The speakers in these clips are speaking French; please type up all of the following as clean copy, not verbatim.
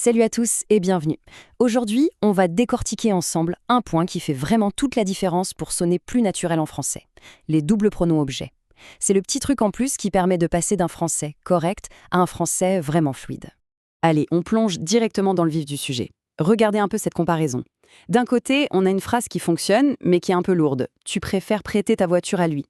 Salut à tous et bienvenue. Aujourd'hui, on va décortiquer ensemble un point qui fait vraiment toute la différence pour sonner plus naturel en français, les doubles pronoms objets. C'est le petit truc en plus qui permet de passer d'un français correct à un français vraiment fluide. Allez, on plonge directement dans le vif du sujet. Regardez un peu cette comparaison. D'un côté, on a une phrase qui fonctionne, mais qui est un peu lourde. Tu préfères prêter ta voiture à lui.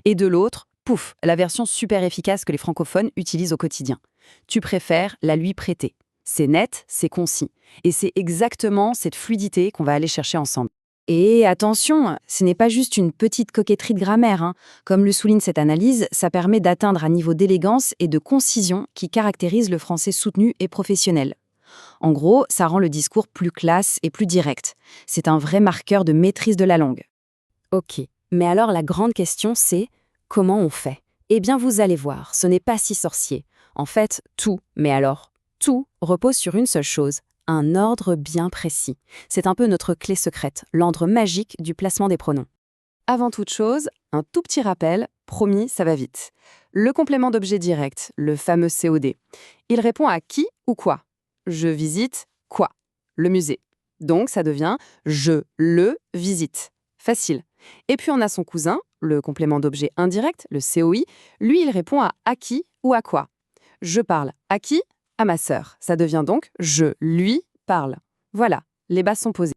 Et de l'autre, pouf, la version super efficace que les francophones utilisent au quotidien. Tu préfères la lui prêter. C'est net, c'est concis. Et c'est exactement cette fluidité qu'on va aller chercher ensemble. Et attention, ce n'est pas juste une petite coquetterie de grammaire, hein. Comme le souligne cette analyse, ça permet d'atteindre un niveau d'élégance et de concision qui caractérise le français soutenu et professionnel. En gros, ça rend le discours plus classe et plus direct. C'est un vrai marqueur de maîtrise de la langue. Ok, mais alors la grande question c'est, comment on fait ? Eh bien vous allez voir, ce n'est pas si sorcier. En fait, tout repose sur une seule chose, un ordre bien précis. C'est un peu notre clé secrète, l'ordre magique du placement des pronoms. Avant toute chose, un tout petit rappel, promis, ça va vite. Le complément d'objet direct, le fameux COD, il répond à qui ou quoi ? Je visite quoi ? Le musée. Donc ça devient je le visite. Facile. Et puis on a son cousin, le complément d'objet indirect, le COI, lui il répond à qui ou à quoi ? Je parle à qui ? À ma sœur. Ça devient donc je lui parle. Voilà, les bases sont posées.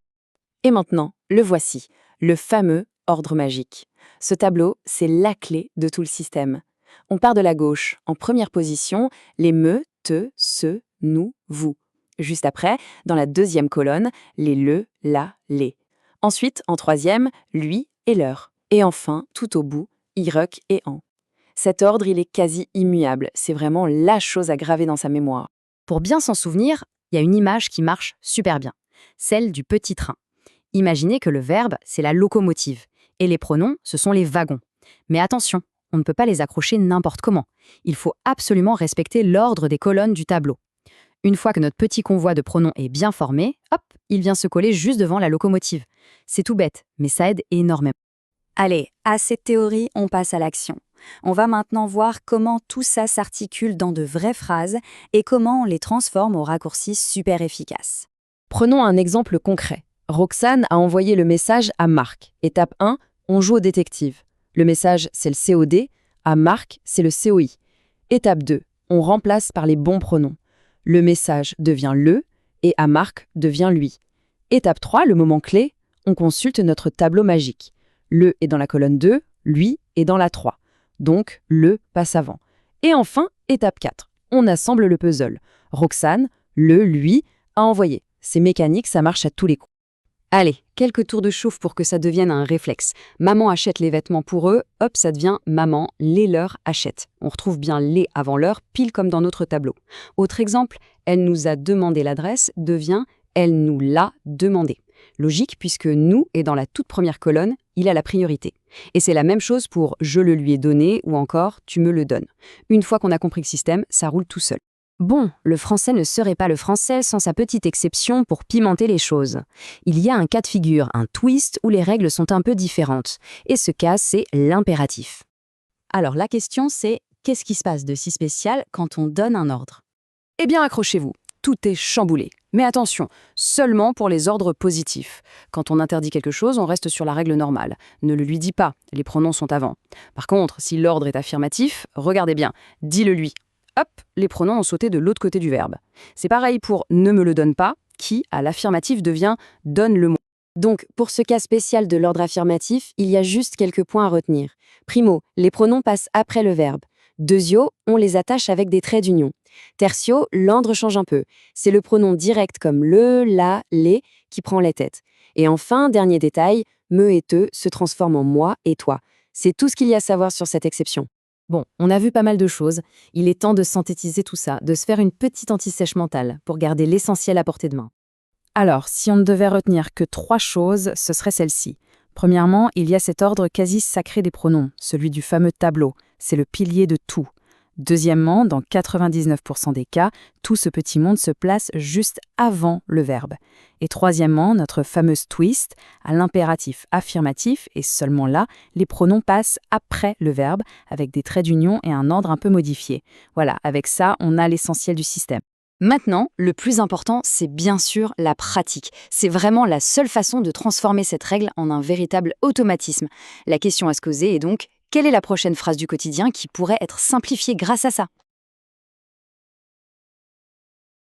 Et maintenant, le voici, le fameux ordre magique. Ce tableau, c'est la clé de tout le système. On part de la gauche. En première position, les me, te, ce, nous, vous. Juste après, dans la deuxième colonne, les le, la, les. Ensuite, en troisième, lui et leur. Et enfin, tout au bout, irec et en. Cet ordre, il est quasi immuable. C'est vraiment la chose à graver dans sa mémoire. Pour bien s'en souvenir, il y a une image qui marche super bien, celle du petit train. Imaginez que le verbe, c'est la locomotive, et les pronoms, ce sont les wagons. Mais attention, on ne peut pas les accrocher n'importe comment. Il faut absolument respecter l'ordre des colonnes du tableau. Une fois que notre petit convoi de pronoms est bien formé, hop, il vient se coller juste devant la locomotive. C'est tout bête, mais ça aide énormément. Allez, à cette théorie, on passe à l'action. On va maintenant voir comment tout ça s'articule dans de vraies phrases et comment on les transforme au raccourci super efficace. Prenons un exemple concret. Roxane a envoyé le message à Marc. Étape 1, on joue au détective. Le message, c'est le COD. À Marc, c'est le COI. Étape 2, on remplace par les bons pronoms. Le message devient le et à Marc devient lui. Étape 3, le moment clé, on consulte notre tableau magique. Le est dans la colonne 2, lui est dans la 3. Donc, le passe avant. Et enfin, étape 4, on assemble le puzzle. Roxane, le, lui, a envoyé. C'est mécanique, ça marche à tous les coups. Allez, quelques tours de chauffe pour que ça devienne un réflexe. Maman achète les vêtements pour eux, hop, ça devient maman, les leurs achètent. On retrouve bien les avant l'heure, pile comme dans notre tableau. Autre exemple, elle nous a demandé l'adresse, devient elle nous l'a demandé. Logique puisque nous est dans la toute première colonne, il a la priorité. Et c'est la même chose pour je le lui ai donné ou encore tu me le donnes. Une fois qu'on a compris le système, ça roule tout seul. Bon, le français ne serait pas le français sans sa petite exception pour pimenter les choses. Il y a un cas de figure, un twist où les règles sont un peu différentes. Et ce cas, c'est l'impératif. Alors la question c'est, qu'est-ce qui se passe de si spécial quand on donne un ordre ? Eh bien accrochez-vous, tout est chamboulé. Mais attention, seulement pour les ordres positifs. Quand on interdit quelque chose, on reste sur la règle normale. Ne le lui dis pas, les pronoms sont avant. Par contre, si l'ordre est affirmatif, regardez bien, dis-le lui. Hop, les pronoms ont sauté de l'autre côté du verbe. C'est pareil pour ne me le donne pas, qui, à l'affirmatif, devient donne-le-moi. Donc, pour ce cas spécial de l'ordre affirmatif, il y a juste quelques points à retenir. Primo, les pronoms passent après le verbe. Deuxio, on les attache avec des traits d'union. Tertio, l'ordre change un peu. C'est le pronom direct comme le, la, les qui prend les têtes. Et enfin, dernier détail, me et te se transforment en moi et toi. C'est tout ce qu'il y a à savoir sur cette exception. Bon, on a vu pas mal de choses. Il est temps de synthétiser tout ça, de se faire une petite anti-sèche mentale pour garder l'essentiel à portée de main. Alors, si on ne devait retenir que 3 choses, ce serait celle-ci. Premièrement, il y a cet ordre quasi sacré des pronoms, celui du fameux tableau. C'est le pilier de tout. Deuxièmement, dans 99% des cas, tout ce petit monde se place juste avant le verbe. Et troisièmement, notre fameuse twist, à l'impératif affirmatif, et seulement là, les pronoms passent après le verbe, avec des traits d'union et un ordre un peu modifié. Voilà, avec ça, on a l'essentiel du système. Maintenant, le plus important, c'est bien sûr la pratique. C'est vraiment la seule façon de transformer cette règle en un véritable automatisme. La question à se poser est donc, quelle est la prochaine phrase du quotidien qui pourrait être simplifiée grâce à ça?